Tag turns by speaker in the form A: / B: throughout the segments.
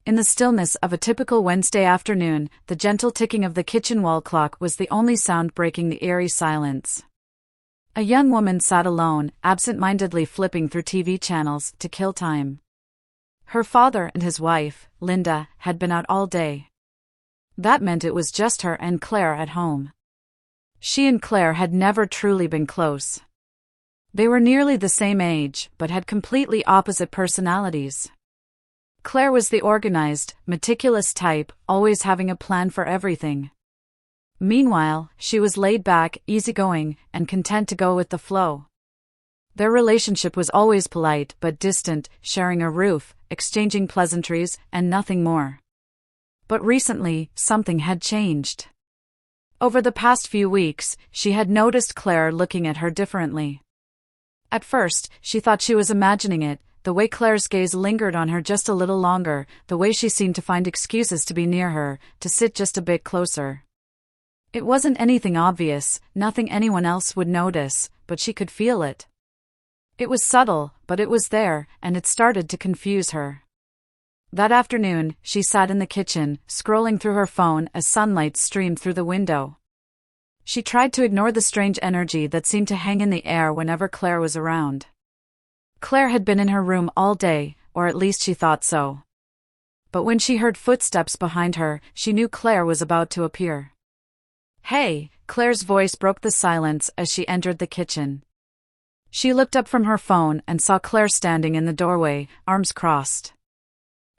A: In the stillness of a typical Wednesday afternoon, the gentle ticking of the kitchen wall clock was the only sound breaking the eerie silence. A young woman sat alone, absent-mindedly flipping through TV channels to kill time. Her father and his wife, Linda, had been out all day. That meant it was just her and Claire at home. She and Claire had never truly been close. They were nearly the same age, but had completely opposite personalities. Claire was the organized, meticulous type, always having a plan for everything. Meanwhile, she was laid back, easygoing, and content to go with the flow. Their relationship was always polite but distant, sharing a roof, exchanging pleasantries, and nothing more. But recently, something had changed. Over the past few weeks, she had noticed Claire looking at her differently. At first, she thought she was imagining it, the way Claire's gaze lingered on her just a little longer, the way she seemed to find excuses to be near her, to sit just a bit closer. It wasn't anything obvious, nothing anyone else would notice, but she could feel it. It was subtle, but it was there, and it started to confuse her. That afternoon, she sat in the kitchen, scrolling through her phone as sunlight streamed through the window. She tried to ignore the strange energy that seemed to hang in the air whenever Claire was around. Claire had been in her room all day, or at least she thought so. But when she heard footsteps behind her, she knew Claire was about to appear. "Hey," Claire's voice broke the silence as she entered the kitchen. She looked up from her phone and saw Claire standing in the doorway, arms crossed.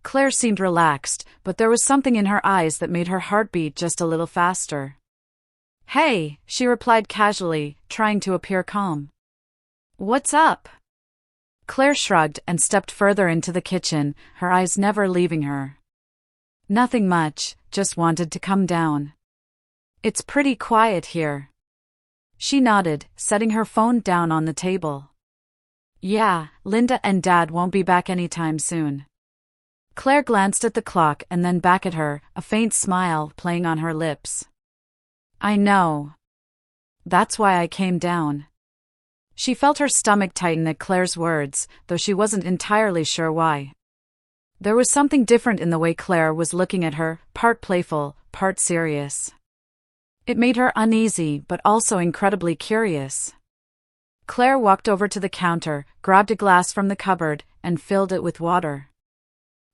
A: Claire seemed relaxed, but there was something in her eyes that made her heart beat just a little faster. "Hey," she replied casually, trying to appear calm. "What's up?" Claire shrugged and stepped further into the kitchen, her eyes never leaving her. "Nothing much, just wanted to come down. It's pretty quiet here." She nodded, setting her phone down on the table. "Yeah, Linda and Dad won't be back anytime soon." Claire glanced at the clock and then back at her, a faint smile playing on her lips. "I know. That's why I came down." She felt her stomach tighten at Claire's words, though she wasn't entirely sure why. There was something different in the way Claire was looking at her, part playful, part serious. It made her uneasy but also incredibly curious. Claire walked over to the counter, grabbed a glass from the cupboard, and filled it with water.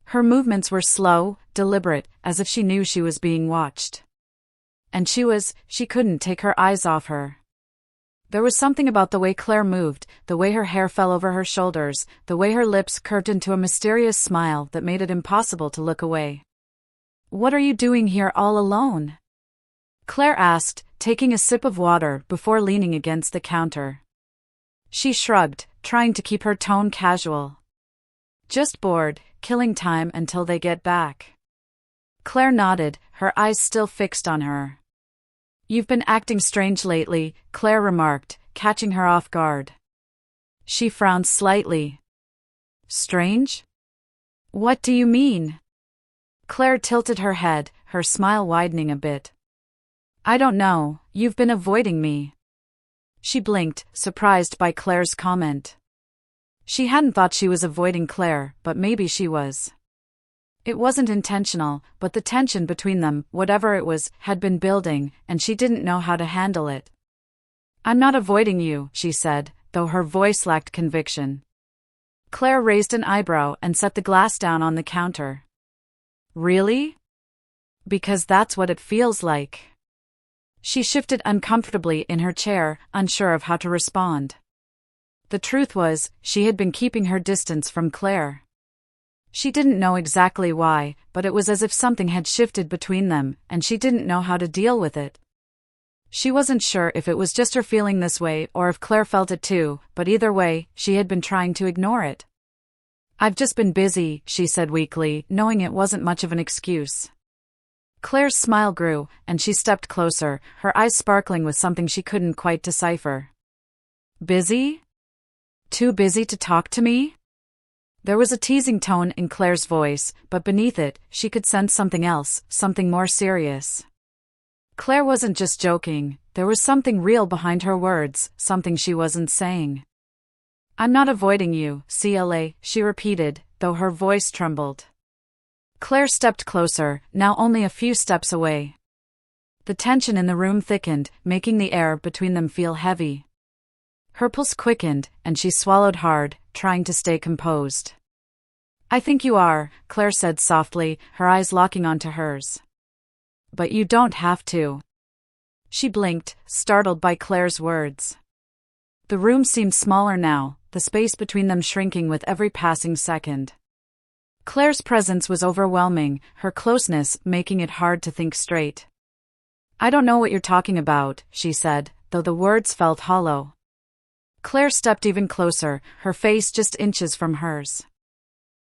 A: Her movements were slow, deliberate, as if she knew she was being watched. And she couldn't take her eyes off her. There was something about the way Claire moved, the way her hair fell over her shoulders, the way her lips curved into a mysterious smile that made it impossible to look away. "What are you doing here all alone?" Claire asked, taking a sip of water before leaning against the counter. She shrugged, trying to keep her tone casual. "Just bored, killing time until they get back." Claire nodded, her eyes still fixed on her. "You've been acting strange lately," Claire remarked, catching her off guard. She frowned slightly. "Strange? What do you mean?" Claire tilted her head, her smile widening a bit. "I don't know, you've been avoiding me." She blinked, surprised by Claire's comment. She hadn't thought she was avoiding Claire, but maybe she was. It wasn't intentional, but the tension between them, whatever it was, had been building, and she didn't know how to handle it. "I'm not avoiding you," she said, though her voice lacked conviction. Claire raised an eyebrow and set the glass down on the counter. "Really? Because that's what it feels like." She shifted uncomfortably in her chair, unsure of how to respond. The truth was, she had been keeping her distance from Claire. She didn't know exactly why, but it was as if something had shifted between them, and she didn't know how to deal with it. She wasn't sure if it was just her feeling this way or if Claire felt it too, but either way, she had been trying to ignore it. "I've just been busy," she said weakly, knowing it wasn't much of an excuse. Claire's smile grew, and she stepped closer, her eyes sparkling with something she couldn't quite decipher. "Busy? Too busy to talk to me?" There was a teasing tone in Claire's voice, but beneath it, she could sense something else, something more serious. Claire wasn't just joking, there was something real behind her words, something she wasn't saying. "I'm not avoiding you, Cla," she repeated, though her voice trembled. Claire stepped closer, now only a few steps away. The tension in the room thickened, making the air between them feel heavy. Her pulse quickened, and she swallowed hard, trying to stay composed. "I think you are," Claire said softly, her eyes locking onto hers. "But you don't have to." She blinked, startled by Claire's words. The room seemed smaller now, the space between them shrinking with every passing second. Claire's presence was overwhelming, her closeness making it hard to think straight. "I don't know what you're talking about," she said, though the words felt hollow. Claire stepped even closer, her face just inches from hers.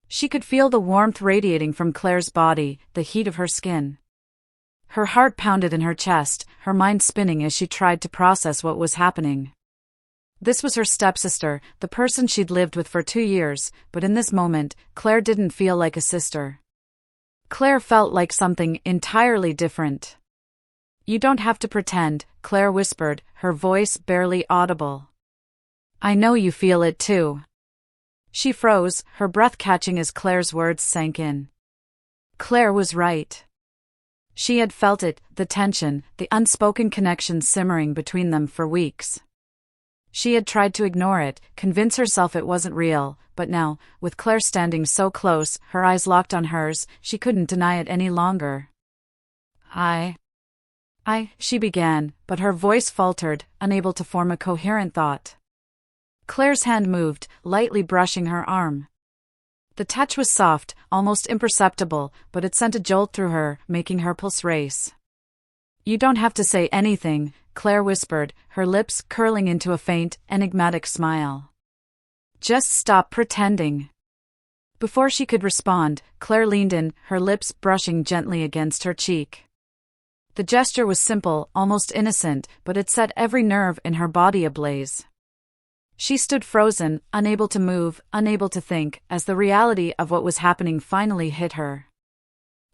A: She could feel the warmth radiating from Claire's body, the heat of her skin. Her heart pounded in her chest, her mind spinning as she tried to process what was happening. This was her stepsister, the person she'd lived with for 2 years, but in this moment, Claire didn't feel like a sister. Claire felt like something entirely different. "You don't have to pretend," Claire whispered, her voice barely audible. "I know you feel it too." She froze, her breath catching as Claire's words sank in. Claire was right. She had felt it, the tension, the unspoken connection simmering between them for weeks. She had tried to ignore it, convince herself it wasn't real, but now, with Claire standing so close, her eyes locked on hers, she couldn't deny it any longer. She began, but her voice faltered, unable to form a coherent thought. Claire's hand moved, lightly brushing her arm. The touch was soft, almost imperceptible, but it sent a jolt through her, making her pulse race. "You don't have to say anything," Claire whispered, her lips curling into a faint, enigmatic smile. "Just stop pretending." Before she could respond, Claire leaned in, her lips brushing gently against her cheek. The gesture was simple, almost innocent, but it set every nerve in her body ablaze. She stood frozen, unable to move, unable to think, as the reality of what was happening finally hit her.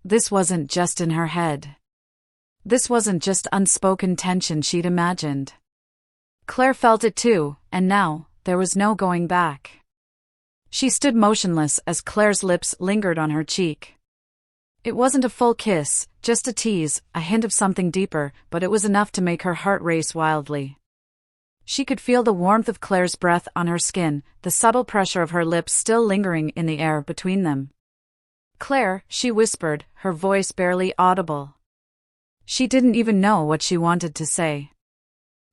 A: This wasn't just in her head. This wasn't just unspoken tension she'd imagined. Claire felt it too, and now, there was no going back. She stood motionless as Claire's lips lingered on her cheek. It wasn't a full kiss, just a tease, a hint of something deeper, but it was enough to make her heart race wildly. She could feel the warmth of Claire's breath on her skin, the subtle pressure of her lips still lingering in the air between them. "Claire," she whispered, her voice barely audible. She didn't even know what she wanted to say.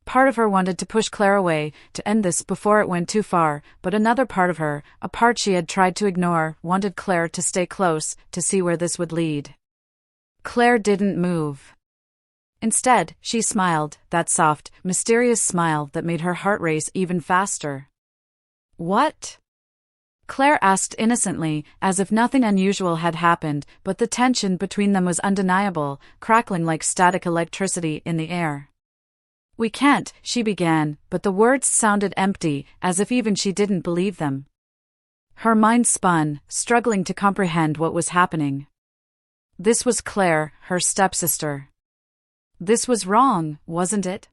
A: Part of her wanted to push Claire away, to end this before it went too far, but another part of her, a part she had tried to ignore, wanted Claire to stay close, to see where this would lead. Claire didn't move. Instead, she smiled, that soft, mysterious smile that made her heart race even faster. "What?" Claire asked innocently, as if nothing unusual had happened, but the tension between them was undeniable, crackling like static electricity in the air. "We can't," she began, but the words sounded empty, as if even she didn't believe them. Her mind spun, struggling to comprehend what was happening. This was Claire, her stepsister. This was wrong, wasn't it?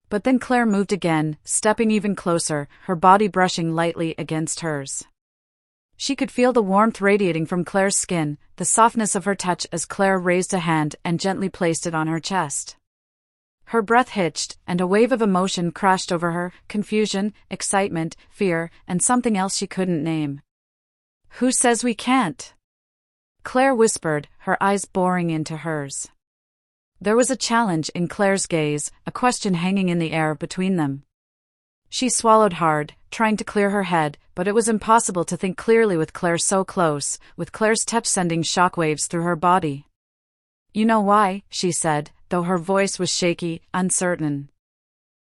A: But then Claire moved again, stepping even closer, her body brushing lightly against hers. She could feel the warmth radiating from Claire's skin, the softness of her touch as Claire raised a hand and gently placed it on her chest. Her breath hitched, and a wave of emotion crashed over her, confusion, excitement, fear, and something else she couldn't name. "Who says we can't?" Claire whispered, her eyes boring into hers. There was a challenge in Claire's gaze, a question hanging in the air between them. She swallowed hard, trying to clear her head, but it was impossible to think clearly with Claire so close, with Claire's touch sending shockwaves through her body. "You know why," she said, though her voice was shaky, uncertain.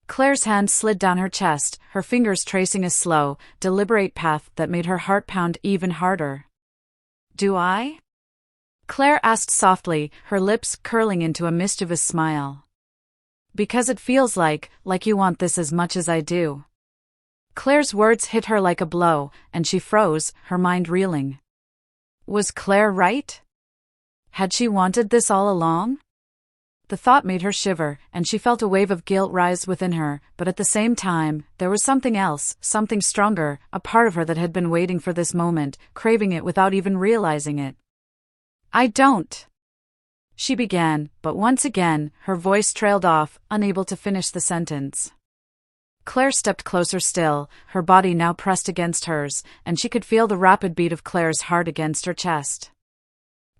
A: Claire's hand slid down her chest, her fingers tracing a slow, deliberate path that made her heart pound even harder. "Do I?" Claire asked softly, her lips curling into a mischievous smile. "Because it feels like you want this as much as I do." Claire's words hit her like a blow, and she froze, her mind reeling. Was Claire right? Had she wanted this all along? The thought made her shiver, and she felt a wave of guilt rise within her, but at the same time, there was something else, something stronger, a part of her that had been waiting for this moment, craving it without even realizing it. I don't. She began, but once again, her voice trailed off, unable to finish the sentence. Claire stepped closer still, her body now pressed against hers, and she could feel the rapid beat of Claire's heart against her chest.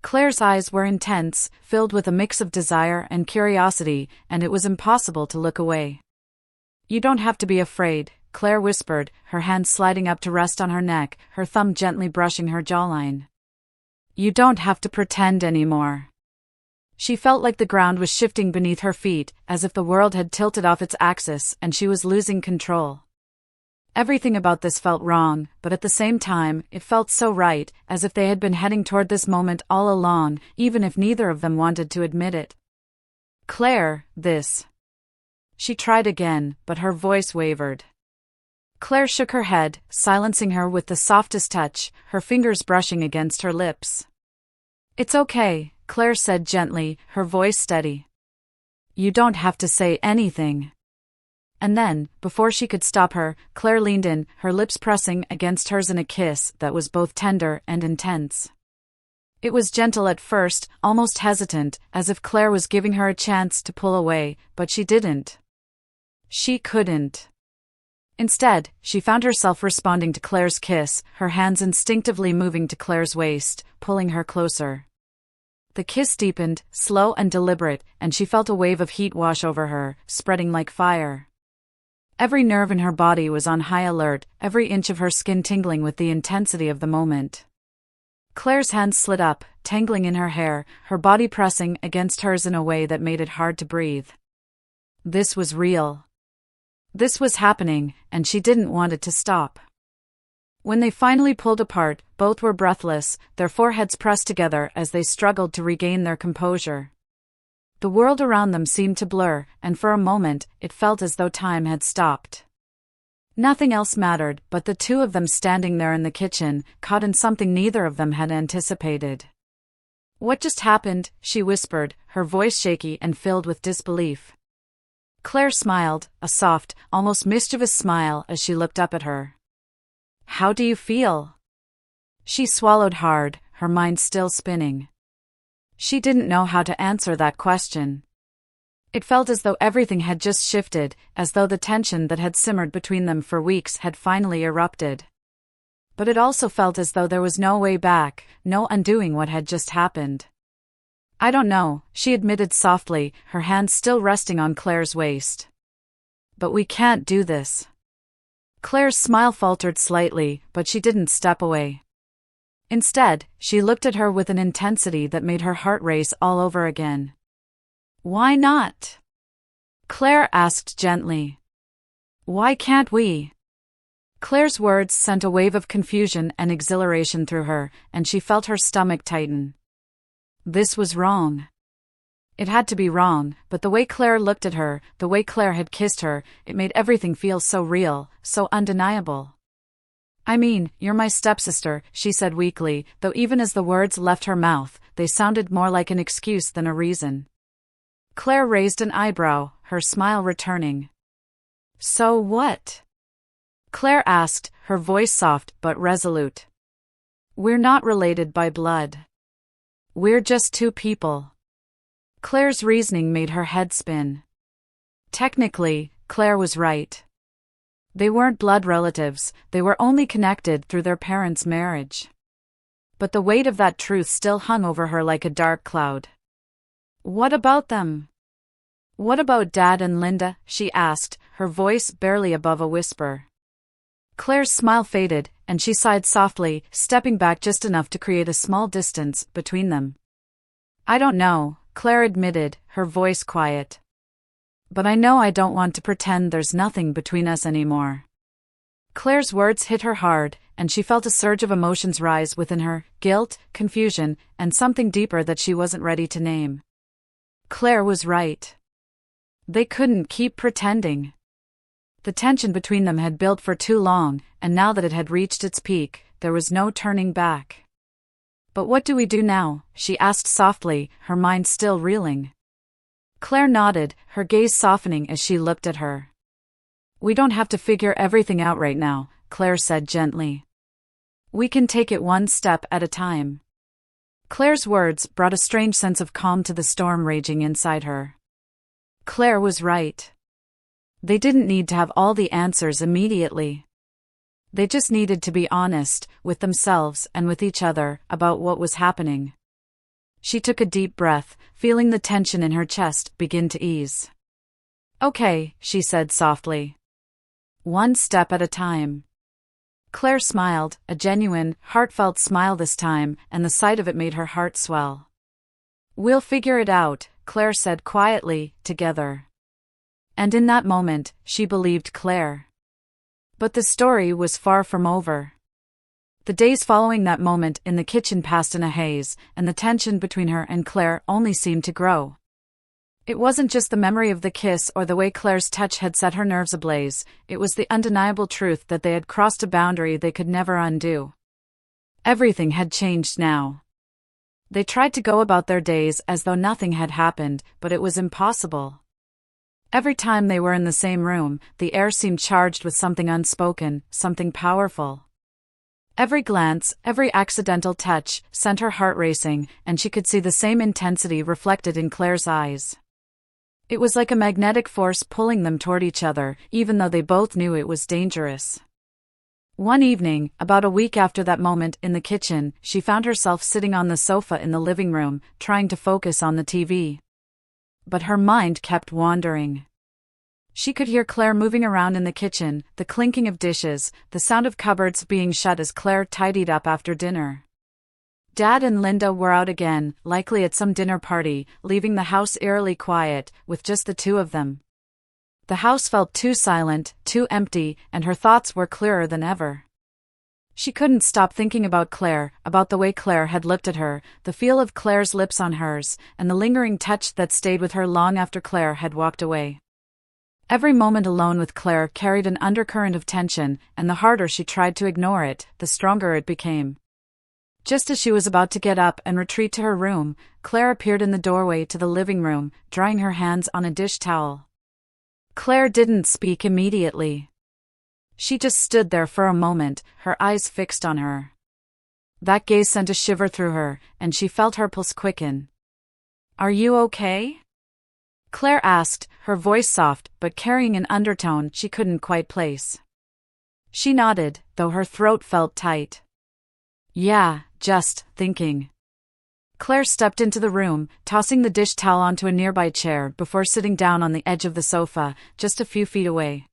A: Claire's eyes were intense, filled with a mix of desire and curiosity, and it was impossible to look away. You don't have to be afraid, Claire whispered, her hand sliding up to rest on her neck, her thumb gently brushing her jawline. You don't have to pretend anymore. She felt like the ground was shifting beneath her feet, as if the world had tilted off its axis and she was losing control. Everything about this felt wrong, but at the same time, it felt so right, as if they had been heading toward this moment all along, even if neither of them wanted to admit it. Claire, this. She tried again, but her voice wavered. Claire shook her head, silencing her with the softest touch, her fingers brushing against her lips. It's okay, Claire said gently, her voice steady. You don't have to say anything. And then, before she could stop her, Claire leaned in, her lips pressing against hers in a kiss that was both tender and intense. It was gentle at first, almost hesitant, as if Claire was giving her a chance to pull away, but she didn't. She couldn't. Instead, she found herself responding to Claire's kiss, her hands instinctively moving to Claire's waist, pulling her closer. The kiss deepened, slow and deliberate, and she felt a wave of heat wash over her, spreading like fire. Every nerve in her body was on high alert, every inch of her skin tingling with the intensity of the moment. Claire's hands slid up, tangling in her hair, her body pressing against hers in a way that made it hard to breathe. This was real. This was happening, and she didn't want it to stop. When they finally pulled apart, both were breathless, their foreheads pressed together as they struggled to regain their composure. The world around them seemed to blur, and for a moment, it felt as though time had stopped. Nothing else mattered but the two of them standing there in the kitchen, caught in something neither of them had anticipated. What just happened? She whispered, her voice shaky and filled with disbelief. Claire smiled, a soft, almost mischievous smile as she looked up at her. How do you feel? She swallowed hard, her mind still spinning. She didn't know how to answer that question. It felt as though everything had just shifted, as though the tension that had simmered between them for weeks had finally erupted. But it also felt as though there was no way back, no undoing what had just happened. I don't know, she admitted softly, her hands still resting on Claire's waist. But we can't do this. Claire's smile faltered slightly, but she didn't step away. Instead, she looked at her with an intensity that made her heart race all over again. Why not? Claire asked gently. Why can't we? Claire's words sent a wave of confusion and exhilaration through her, and she felt her stomach tighten. This was wrong. It had to be wrong, but the way Claire looked at her, the way Claire had kissed her, it made everything feel so real, so undeniable. I mean, you're my stepsister, she said weakly, though even as the words left her mouth, they sounded more like an excuse than a reason. Claire raised an eyebrow, her smile returning. So what? Claire asked, her voice soft but resolute. We're not related by blood. We're just two people. Claire's reasoning made her head spin. Technically, Claire was right. They weren't blood relatives, they were only connected through their parents' marriage. But the weight of that truth still hung over her like a dark cloud. What about them? What about Dad and Linda? She asked, her voice barely above a whisper. Claire's smile faded, and she sighed softly, stepping back just enough to create a small distance between them. I don't know, Claire admitted, her voice quiet. But I know I don't want to pretend there's nothing between us anymore. Claire's words hit her hard, and she felt a surge of emotions rise within her, guilt, confusion, and something deeper that she wasn't ready to name. Claire was right. They couldn't keep pretending. The tension between them had built for too long, and now that it had reached its peak, there was no turning back. But what do we do now? She asked softly, her mind still reeling. Claire nodded, her gaze softening as she looked at her. We don't have to figure everything out right now, Claire said gently. We can take it one step at a time. Claire's words brought a strange sense of calm to the storm raging inside her. Claire was right. They didn't need to have all the answers immediately. They just needed to be honest, with themselves and with each other, about what was happening. She took a deep breath, feeling the tension in her chest begin to ease. "Okay," she said softly. "One step at a time." Claire smiled, a genuine, heartfelt smile this time, and the sight of it made her heart swell. "We'll figure it out," Claire said quietly, "together." And in that moment, she believed Claire. But the story was far from over. The days following that moment in the kitchen passed in a haze, and the tension between her and Claire only seemed to grow. It wasn't just the memory of the kiss or the way Claire's touch had set her nerves ablaze, it was the undeniable truth that they had crossed a boundary they could never undo. Everything had changed now. They tried to go about their days as though nothing had happened, but it was impossible. Every time they were in the same room, the air seemed charged with something unspoken, something powerful. Every glance, every accidental touch, sent her heart racing, and she could see the same intensity reflected in Claire's eyes. It was like a magnetic force pulling them toward each other, even though they both knew it was dangerous. One evening, about a week after that moment in the kitchen, she found herself sitting on the sofa in the living room, trying to focus on the TV. But her mind kept wandering. She could hear Claire moving around in the kitchen, the clinking of dishes, the sound of cupboards being shut as Claire tidied up after dinner. Dad and Linda were out again, likely at some dinner party, leaving the house eerily quiet, with just the two of them. The house felt too silent, too empty, and her thoughts were clearer than ever. She couldn't stop thinking about Claire, about the way Claire had looked at her, the feel of Claire's lips on hers, and the lingering touch that stayed with her long after Claire had walked away. Every moment alone with Claire carried an undercurrent of tension, and the harder she tried to ignore it, the stronger it became. Just as she was about to get up and retreat to her room, Claire appeared in the doorway to the living room, drying her hands on a dish towel. Claire didn't speak immediately. She just stood there for a moment, her eyes fixed on her. That gaze sent a shiver through her, and she felt her pulse quicken. "Are you okay?" Claire asked, her voice soft, but carrying an undertone she couldn't quite place. She nodded, though her throat felt tight. "Yeah, just thinking." Claire stepped into the room, tossing the dish towel onto a nearby chair before sitting down on the edge of the sofa, just a few feet away.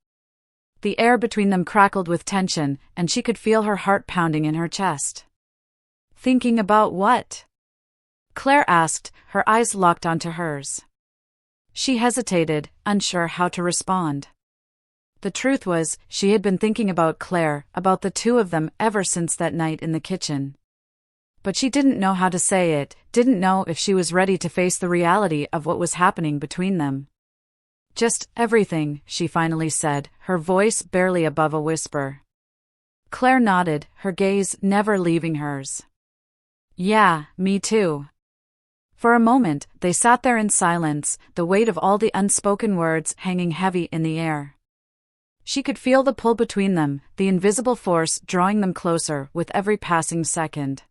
A: The air between them crackled with tension, and she could feel her heart pounding in her chest. "Thinking about what?" Claire asked, her eyes locked onto hers. She hesitated, unsure how to respond. The truth was, she had been thinking about Claire, about the two of them ever since that night in the kitchen. But she didn't know how to say it, didn't know if she was ready to face the reality of what was happening between them. "Just everything," she finally said, her voice barely above a whisper. Claire nodded, her gaze never leaving hers. "Yeah, me too." For a moment, they sat there in silence, the weight of all the unspoken words hanging heavy in the air. She could feel the pull between them, the invisible force drawing them closer with every passing second.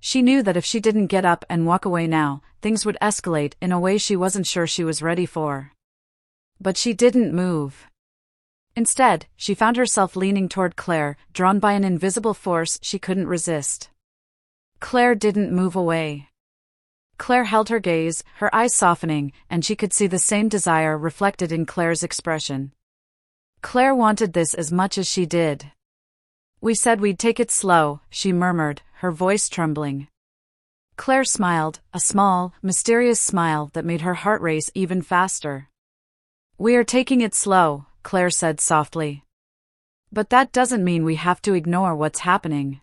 A: She knew that if she didn't get up and walk away now, things would escalate in a way she wasn't sure she was ready for. But she didn't move. Instead, she found herself leaning toward Claire, drawn by an invisible force she couldn't resist. Claire didn't move away. Claire held her gaze, her eyes softening, and she could see the same desire reflected in Claire's expression. Claire wanted this as much as she did. "We said we'd take it slow," she murmured, her voice trembling. Claire smiled, a small, mysterious smile that made her heart race even faster. "We are taking it slow," Claire said softly. "But that doesn't mean we have to ignore what's happening."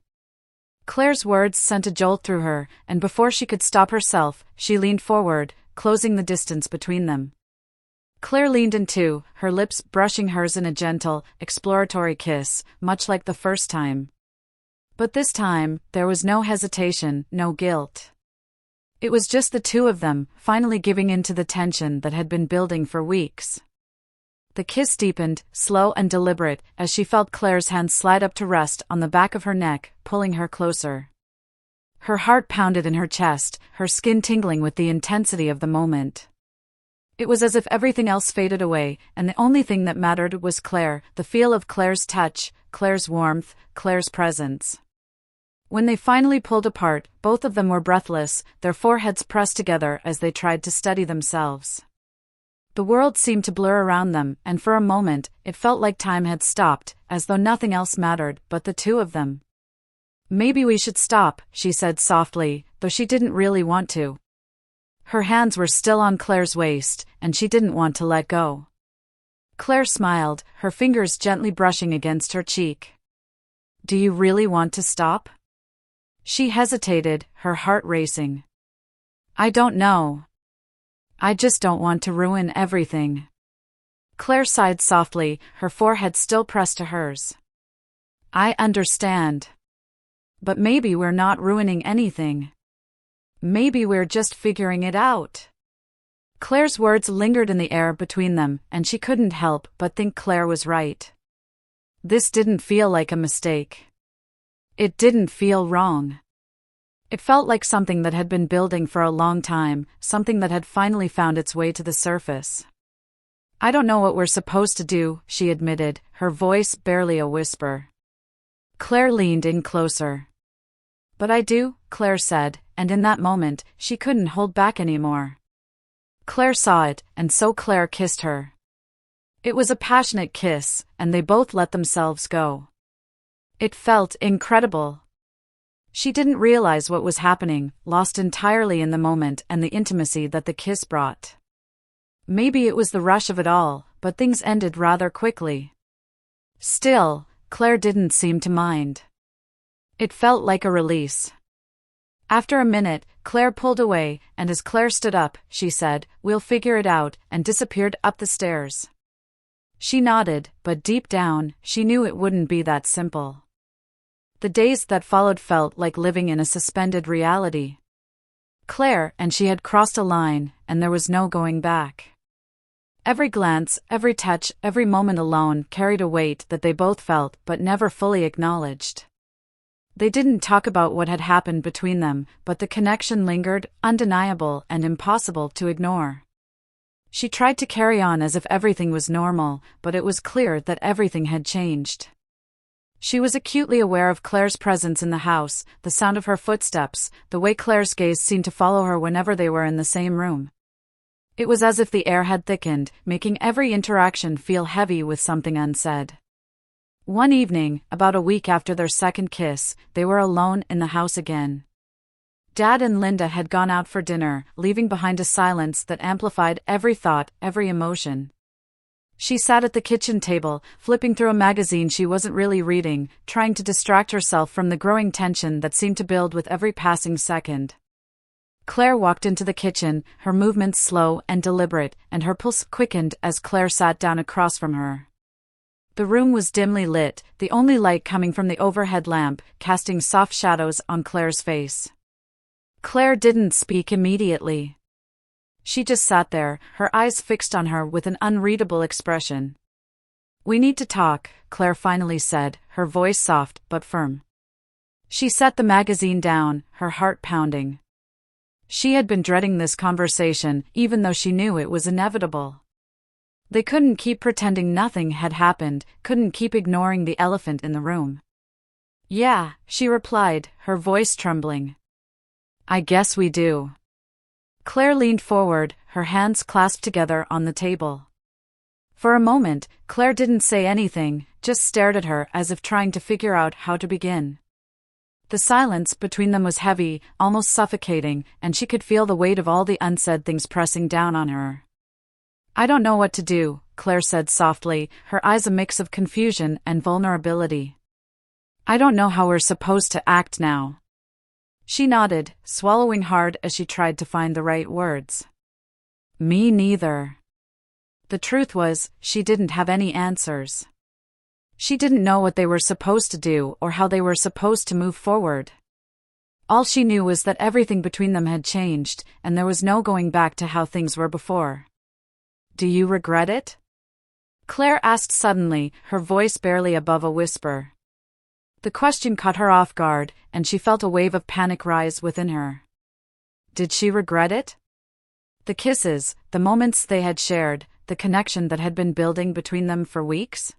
A: Claire's words sent a jolt through her, and before she could stop herself, she leaned forward, closing the distance between them. Claire leaned in too, her lips brushing hers in a gentle, exploratory kiss, much like the first time. But this time, there was no hesitation, no guilt. It was just the two of them, finally giving in to the tension that had been building for weeks. The kiss deepened, slow and deliberate, as she felt Claire's hand slide up to rest on the back of her neck, pulling her closer. Her heart pounded in her chest, her skin tingling with the intensity of the moment. It was as if everything else faded away, and the only thing that mattered was Claire, the feel of Claire's touch, Claire's warmth, Claire's presence. When they finally pulled apart, both of them were breathless, their foreheads pressed together as they tried to steady themselves. The world seemed to blur around them, and for a moment, it felt like time had stopped, as though nothing else mattered but the two of them. "Maybe we should stop," she said softly, though she didn't really want to. Her hands were still on Claire's waist, and she didn't want to let go. Claire smiled, her fingers gently brushing against her cheek. "Do you really want to stop?" She hesitated, her heart racing. "I don't know. I just don't want to ruin everything." Claire sighed softly, her forehead still pressed to hers. "I understand. But maybe we're not ruining anything. Maybe we're just figuring it out." Claire's words lingered in the air between them, and she couldn't help but think Claire was right. This didn't feel like a mistake. It didn't feel wrong. It felt like something that had been building for a long time, something that had finally found its way to the surface. "I don't know what we're supposed to do," she admitted, her voice barely a whisper. Claire leaned in closer. "But I do," Claire said, and in that moment, she couldn't hold back anymore. Claire saw it, and so Claire kissed her. It was a passionate kiss, and they both let themselves go. It felt incredible. She didn't realize what was happening, lost entirely in the moment and the intimacy that the kiss brought. Maybe it was the rush of it all, but things ended rather quickly. Still, Claire didn't seem to mind. It felt like a release. After a minute, Claire pulled away, and as Claire stood up, she said, "We'll figure it out," and disappeared up the stairs. She nodded, but deep down, she knew it wouldn't be that simple. The days that followed felt like living in a suspended reality. Claire and she had crossed a line, and there was no going back. Every glance, every touch, every moment alone carried a weight that they both felt but never fully acknowledged. They didn't talk about what had happened between them, but the connection lingered, undeniable and impossible to ignore. She tried to carry on as if everything was normal, but it was clear that everything had changed. She was acutely aware of Claire's presence in the house, the sound of her footsteps, the way Claire's gaze seemed to follow her whenever they were in the same room. It was as if the air had thickened, making every interaction feel heavy with something unsaid. One evening, about a week after their second kiss, they were alone in the house again. Dad and Linda had gone out for dinner, leaving behind a silence that amplified every thought, every emotion. She sat at the kitchen table, flipping through a magazine she wasn't really reading, trying to distract herself from the growing tension that seemed to build with every passing second. Claire walked into the kitchen, her movements slow and deliberate, and her pulse quickened as Claire sat down across from her. The room was dimly lit, the only light coming from the overhead lamp, casting soft shadows on Claire's face. Claire didn't speak immediately. She just sat there, her eyes fixed on her with an unreadable expression. "We need to talk," Claire finally said, her voice soft but firm. She set the magazine down, her heart pounding. She had been dreading this conversation, even though she knew it was inevitable. They couldn't keep pretending nothing had happened, couldn't keep ignoring the elephant in the room. "Yeah," she replied, her voice trembling. "I guess we do." Claire leaned forward, her hands clasped together on the table. For a moment, Claire didn't say anything, just stared at her as if trying to figure out how to begin. The silence between them was heavy, almost suffocating, and she could feel the weight of all the unsaid things pressing down on her. "I don't know what to do," Claire said softly, her eyes a mix of confusion and vulnerability. "I don't know how we're supposed to act now." She nodded, swallowing hard as she tried to find the right words. "Me neither." The truth was, she didn't have any answers. She didn't know what they were supposed to do or how they were supposed to move forward. All she knew was that everything between them had changed, and there was no going back to how things were before. "Do you regret it?" Claire asked suddenly, her voice barely above a whisper. The question caught her off guard, and she felt a wave of panic rise within her. Did she regret it? The kisses, the moments they had shared, the connection that had been building between them for weeks?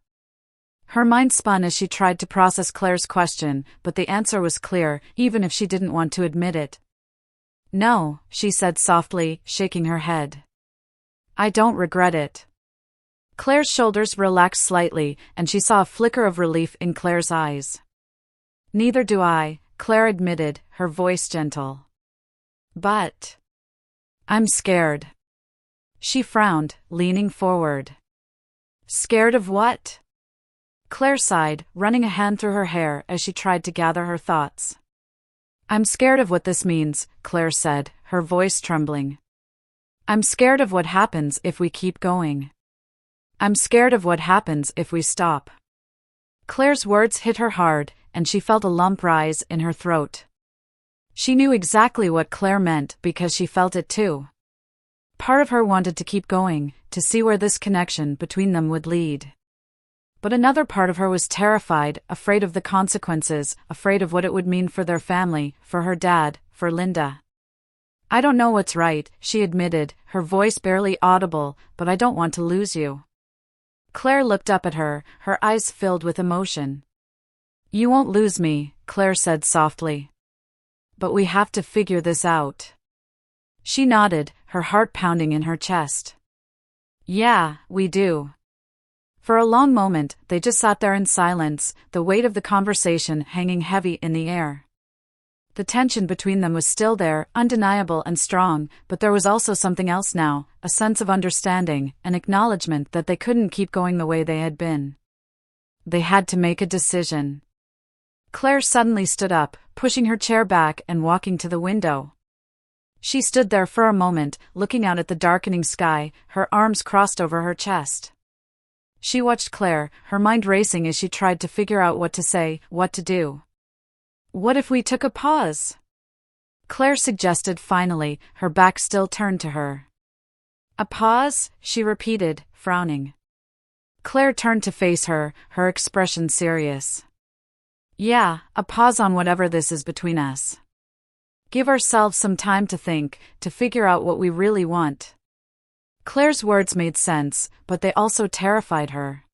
A: Her mind spun as she tried to process Claire's question, but the answer was clear, even if she didn't want to admit it. No, she said softly, shaking her head. I don't regret it. Claire's shoulders relaxed slightly, and she saw a flicker of relief in Claire's eyes. Neither do I, Claire admitted, her voice gentle. But I'm scared. She frowned, leaning forward. Scared of what? Claire sighed, running a hand through her hair as she tried to gather her thoughts. I'm scared of what this means, Claire said, her voice trembling. I'm scared of what happens if we keep going. I'm scared of what happens if we stop. Claire's words hit her hard, and she felt a lump rise in her throat. She knew exactly what Claire meant because she felt it too. Part of her wanted to keep going, to see where this connection between them would lead. But another part of her was terrified, afraid of the consequences, afraid of what it would mean for their family, for her dad, for Linda. I don't know what's right, she admitted, her voice barely audible, but I don't want to lose you. Claire looked up at her, her eyes filled with emotion. You won't lose me, Claire said softly. But we have to figure this out. She nodded, her heart pounding in her chest. Yeah, we do. For a long moment, they just sat there in silence, the weight of the conversation hanging heavy in the air. The tension between them was still there, undeniable and strong, but there was also something else now, a sense of understanding, an acknowledgement that they couldn't keep going the way they had been. They had to make a decision. Claire suddenly stood up, pushing her chair back and walking to the window. She stood there for a moment, looking out at the darkening sky, her arms crossed over her chest. She watched Claire, her mind racing as she tried to figure out what to say, what to do. What if we took a pause? Claire suggested finally, her back still turned to her. A pause, she repeated, frowning. Claire turned to face her, her expression serious. Yeah, a pause on whatever this is between us. Give ourselves some time to think, to figure out what we really want. Claire's words made sense, but they also terrified her.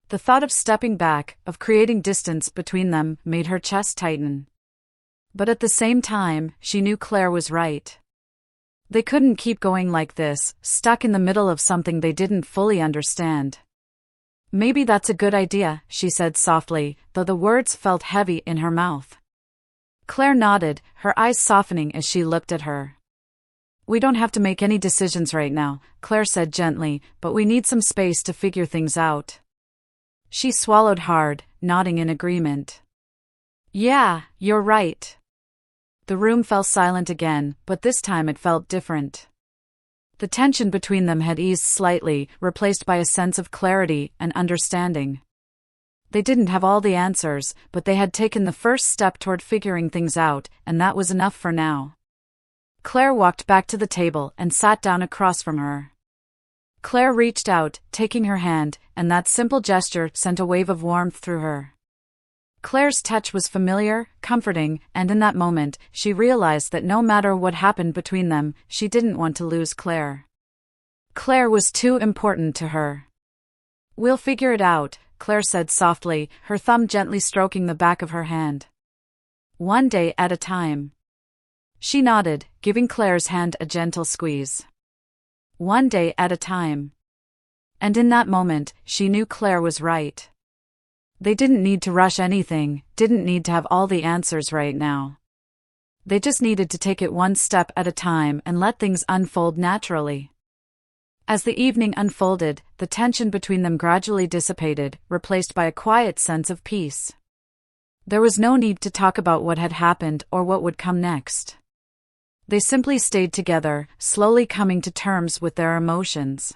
A: The thought of stepping back, of creating distance between them, made her chest tighten. But at the same time, she knew Claire was right. They couldn't keep going like this, stuck in the middle of something they didn't fully understand. Maybe that's a good idea, she said softly, though the words felt heavy in her mouth. Claire nodded, her eyes softening as she looked at her. We don't have to make any decisions right now, Claire said gently, but we need some space to figure things out. She swallowed hard, nodding in agreement. Yeah, you're right. The room fell silent again, but this time it felt different. The tension between them had eased slightly, replaced by a sense of clarity and understanding. They didn't have all the answers, but they had taken the first step toward figuring things out, and that was enough for now. Claire walked back to the table and sat down across from her. Claire reached out, taking her hand, and that simple gesture sent a wave of warmth through her. Claire's touch was familiar, comforting, and in that moment, she realized that no matter what happened between them, she didn't want to lose Claire. Claire was too important to her. We'll figure it out, Claire said softly, her thumb gently stroking the back of her hand. One day at a time. She nodded, giving Claire's hand a gentle squeeze. One day at a time. And in that moment, she knew Claire was right. They didn't need to rush anything, didn't need to have all the answers right now. They just needed to take it one step at a time and let things unfold naturally. As the evening unfolded, the tension between them gradually dissipated, replaced by a quiet sense of peace. There was no need to talk about what had happened or what would come next. They simply stayed together, slowly coming to terms with their emotions.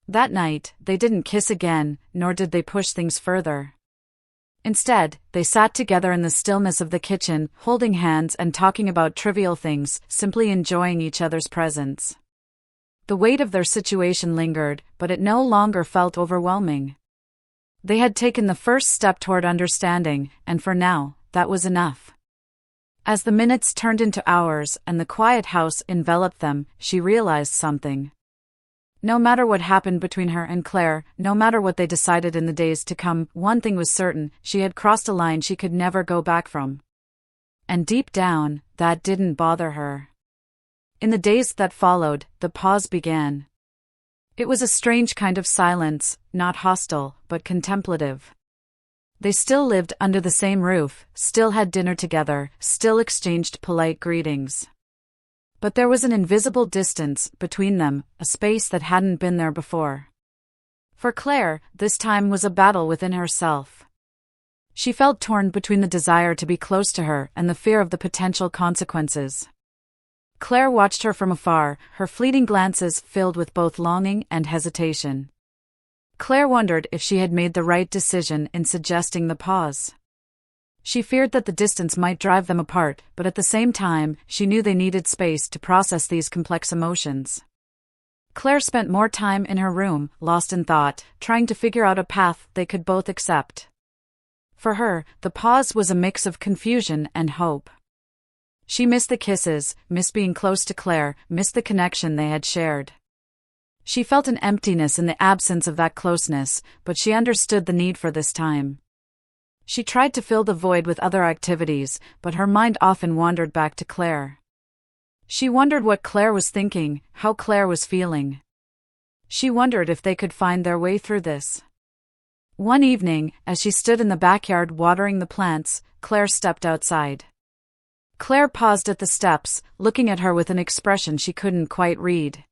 A: That night, they didn't kiss again, nor did they push things further. Instead, they sat together in the stillness of the kitchen, holding hands and talking about trivial things, simply enjoying each other's presence. The weight of their situation lingered, but it no longer felt overwhelming. They had taken the first step toward understanding, and for now, that was enough. As the minutes turned into hours and the quiet house enveloped them, she realized something. No matter what happened between her and Claire, no matter what they decided in the days to come, one thing was certain: she had crossed a line she could never go back from. And deep down, that didn't bother her. In the days that followed, the pause began. It was a strange kind of silence, not hostile, but contemplative. They still lived under the same roof, still had dinner together, still exchanged polite greetings. But there was an invisible distance between them, a space that hadn't been there before. For Claire, this time was a battle within herself. She felt torn between the desire to be close to her and the fear of the potential consequences. Claire watched her from afar, her fleeting glances filled with both longing and hesitation. Claire wondered if she had made the right decision in suggesting the pause. She feared that the distance might drive them apart, but at the same time, she knew they needed space to process these complex emotions. Claire spent more time in her room, lost in thought, trying to figure out a path they could both accept. For her, the pause was a mix of confusion and hope. She missed the kisses, missed being close to Claire, missed the connection they had shared. She felt an emptiness in the absence of that closeness, but she understood the need for this time. She tried to fill the void with other activities, but her mind often wandered back to Claire. She wondered what Claire was thinking, how Claire was feeling. She wondered if they could find their way through this. One evening, as she stood in the backyard watering the plants, Claire stepped outside. Claire paused at the steps, looking at her with an expression she couldn't quite read.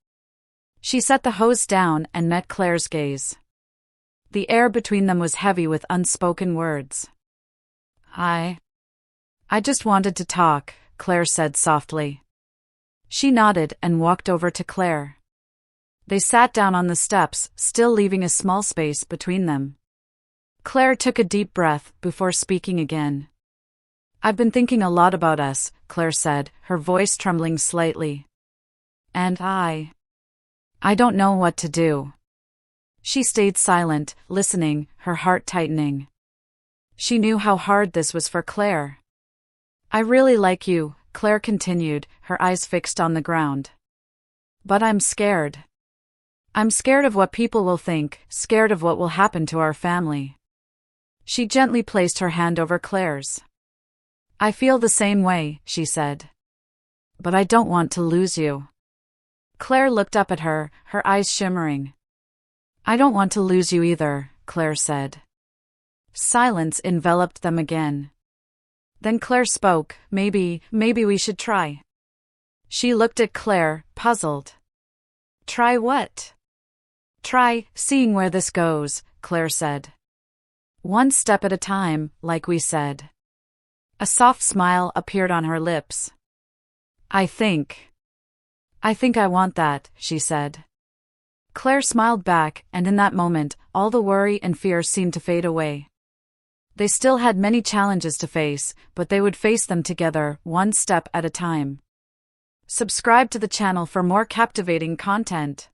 A: She set the hose down and met Claire's gaze. The air between them was heavy with unspoken words. I just wanted to talk," Claire said softly. She nodded and walked over to Claire. They sat down on the steps, still leaving a small space between them. Claire took a deep breath before speaking again. "I've been thinking a lot about us," Claire said, her voice trembling slightly. "And I don't know what to do." She stayed silent, listening, her heart tightening. She knew how hard this was for Claire. "I really like you," Claire continued, her eyes fixed on the ground. "But I'm scared. I'm scared of what people will think, scared of what will happen to our family." She gently placed her hand over Claire's. "I feel the same way," she said. "But I don't want to lose you." Claire looked up at her, her eyes shimmering. "I don't want to lose you either," Claire said. Silence enveloped them again. Then Claire spoke. Maybe we should try." She looked at Claire, puzzled. "Try what?" "Try seeing where this goes," Claire said. "One step at a time, like we said." A soft smile appeared on her lips. I think I want that," she said. Claire smiled back, and in that moment, all the worry and fear seemed to fade away. They still had many challenges to face, but they would face them together, one step at a time. Subscribe to the channel for more captivating content.